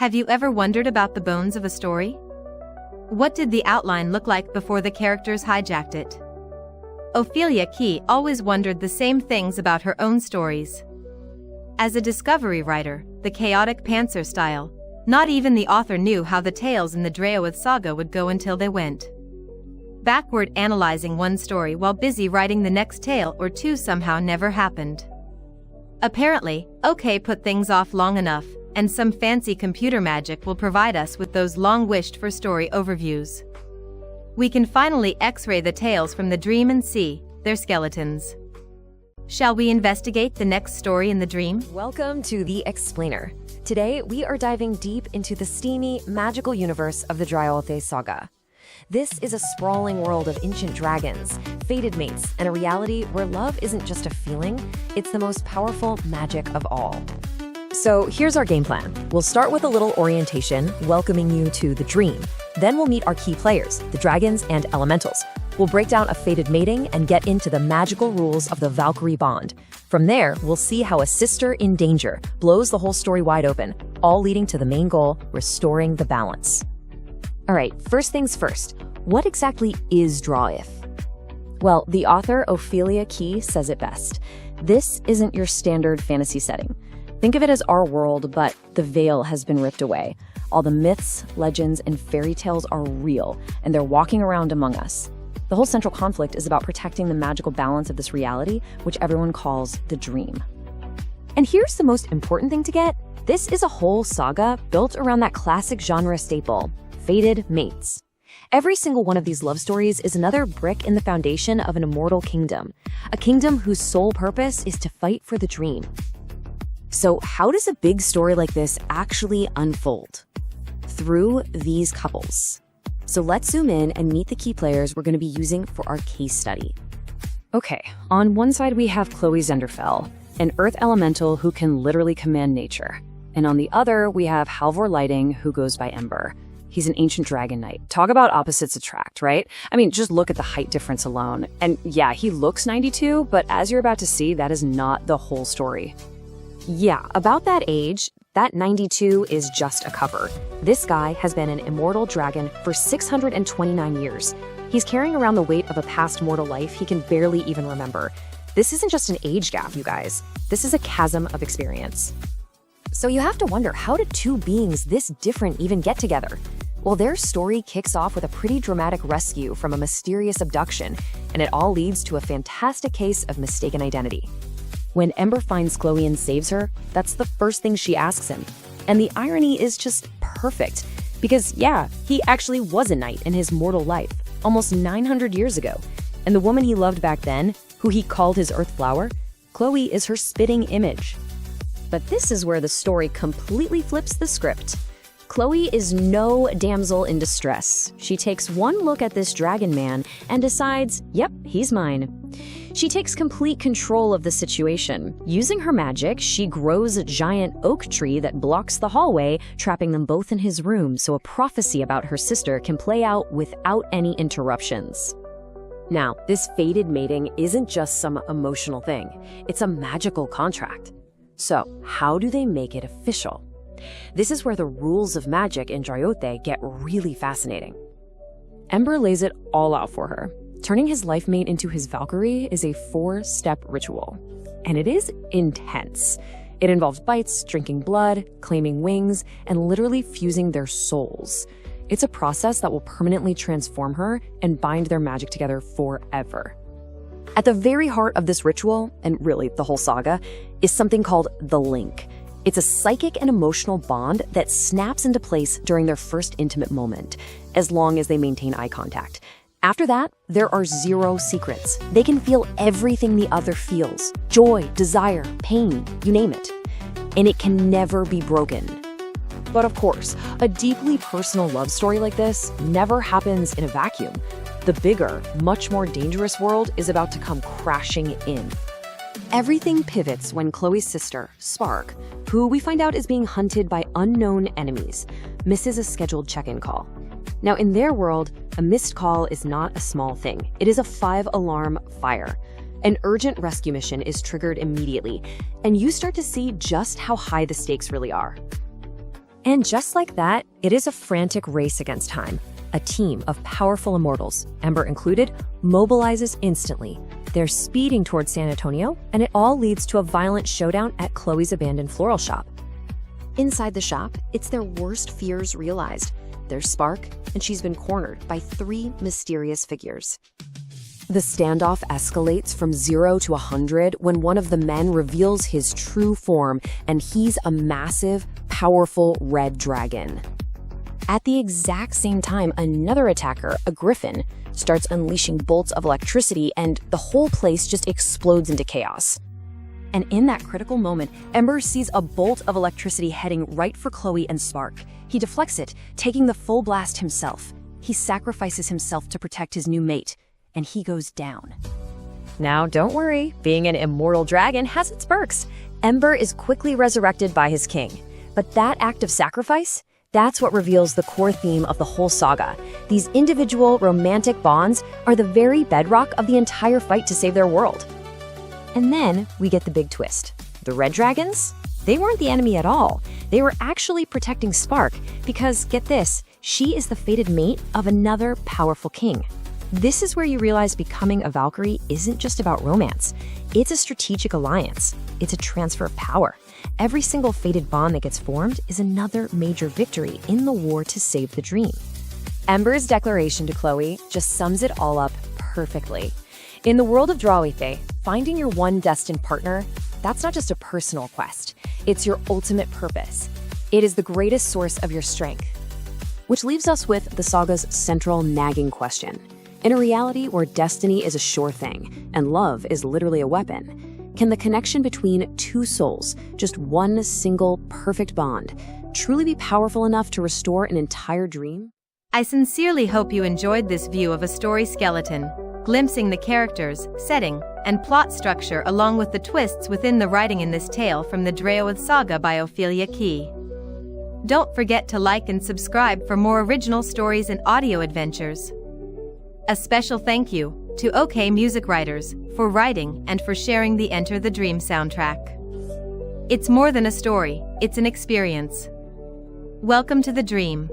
Have you ever wondered about the bones of a story? What did the outline look like before the characters hijacked it? Ophelia Kee always wondered the same things about her own stories. As a discovery writer, the chaotic pantser style, not even the author knew how the tales in the Draoithe Saga would go until they went backward, analyzing one story while busy writing the next tale or two somehow never happened. Apparently, OK put things off long enough, and some fancy computer magic will provide us with those long-wished-for story overviews. We can finally X-ray the tales from the dream and see their skeletons. Shall we investigate the next story in the dream? Welcome to The Explainer. Today, we are diving deep into the steamy, magical universe of the Draoithe Saga. This is a sprawling world of ancient dragons, fated mates, and a reality where love isn't just a feeling, it's the most powerful magic of all. So here's our game plan. We'll start with a little orientation, welcoming you to the dream. Then we'll meet our key players, the dragons and elementals. We'll break down a fated mating and get into the magical rules of the Valkyrie bond. From there, we'll see how a sister in danger blows the whole story wide open, all leading to the main goal, restoring the balance. All right, first things first, what exactly is Draoithe? Well, the author Ophelia Kee says it best. This isn't your standard fantasy setting. Think of it as our world, but the veil has been ripped away. All the myths, legends, and fairy tales are real, and they're walking around among us. The whole central conflict is about protecting the magical balance of this reality, which everyone calls the dream. And here's the most important thing to get. This is a whole saga built around that classic genre staple, fated mates. Every single one of these love stories is another brick in the foundation of an immortal kingdom, a kingdom whose sole purpose is to fight for the dream. So how does a big story like this actually unfold? Through these couples. So let's zoom in and meet the key players we're going to be using for our case study. Okay, on one side we have Chloe Zenderfell, an earth elemental who can literally command nature. And on the other, we have Halvur Lighting, who goes by Ember. He's an ancient dragon knight. Talk about opposites attract, right? I mean, just look at the height difference alone. And yeah, he looks 92, but as you're about to see, that is not the whole story. Yeah, about that age, that 92 is just a cover. This guy has been an immortal dragon for 629 years. He's carrying around the weight of a past mortal life he can barely even remember. This isn't just an age gap, you guys. This is a chasm of experience. So you have to wonder, how did two beings this different even get together? Well, their story kicks off with a pretty dramatic rescue from a mysterious abduction, and it all leads to a fantastic case of mistaken identity. When Ember finds Chloe and saves her, that's the first thing she asks him. And the irony is just perfect, because yeah, he actually was a knight in his mortal life, almost 900 years ago. And the woman he loved back then, who he called his Earth Flower, Chloe is her spitting image. But this is where the story completely flips the script. Chloe is no damsel in distress. She takes one look at this dragon man and decides, yep, he's mine. She takes complete control of the situation. Using her magic, she grows a giant oak tree that blocks the hallway, trapping them both in his room so a prophecy about her sister can play out without any interruptions. Now, this fated mating isn't just some emotional thing. It's a magical contract. So, how do they make it official? This is where the rules of magic in Draoithe get really fascinating. Ember lays it all out for her. Turning his life mate into his Valkyrie is a 4-step ritual. And it is intense. It involves bites, drinking blood, claiming wings, and literally fusing their souls. It's a process that will permanently transform her and bind their magic together forever. At the very heart of this ritual, and really the whole saga, is something called the link. It's a psychic and emotional bond that snaps into place during their first intimate moment, as long as they maintain eye contact. After that, there are zero secrets. They can feel everything the other feels: joy, desire, pain, you name it. And it can never be broken. But of course, a deeply personal love story like this never happens in a vacuum. The bigger, much more dangerous world is about to come crashing in. Everything pivots when Chloe's sister, Spark, who we find out is being hunted by unknown enemies, misses a scheduled check-in call. Now, in their world, a missed call is not a small thing. It is a 5-alarm fire. An urgent rescue mission is triggered immediately, and you start to see just how high the stakes really are. And just like that, it is a frantic race against time. A team of powerful immortals, Ember included, mobilizes instantly. They're speeding towards San Antonio, and it all leads to a violent showdown at Chloe's abandoned floral shop. Inside the shop, it's their worst fears realized. There's Spark, and she's been cornered by 3 mysterious figures. The standoff escalates from 0 to 100 when one of the men reveals his true form, and he's a massive, powerful red dragon. At the exact same time, another attacker, a griffin, starts unleashing bolts of electricity, and the whole place just explodes into chaos. And in that critical moment, Ember sees a bolt of electricity heading right for Chloe and Spark. He deflects it, taking the full blast himself. He sacrifices himself to protect his new mate, and he goes down. Now, don't worry, being an immortal dragon has its perks. Ember is quickly resurrected by his king. But that act of sacrifice, that's what reveals the core theme of the whole saga. These individual romantic bonds are the very bedrock of the entire fight to save their world. And then we get the big twist. The red dragons? They weren't the enemy at all. They were actually protecting Spark because, get this, she is the fated mate of another powerful king. This is where you realize becoming a Valkyrie isn't just about romance. It's a strategic alliance. It's a transfer of power. Every single fated bond that gets formed is another major victory in the war to save the dream. Ember's declaration to Chloe just sums it all up perfectly. In the world of Draoithe, finding your one destined partner, that's not just a personal quest. It's your ultimate purpose. It is the greatest source of your strength. Which leaves us with the saga's central nagging question. In a reality where destiny is a sure thing and love is literally a weapon, can the connection between 2 souls, just one single perfect bond, truly be powerful enough to restore an entire dream? I sincerely hope you enjoyed this view of a story skeleton, glimpsing the characters, setting, and plot structure along with the twists within the writing in this tale from the Draoithe Saga by Ophelia Kee. Don't forget to like and subscribe for more original stories and audio adventures. A special thank you to OK Music Writers for writing and for sharing the Enter the Dream soundtrack. It's more than a story, it's an experience. Welcome to the dream.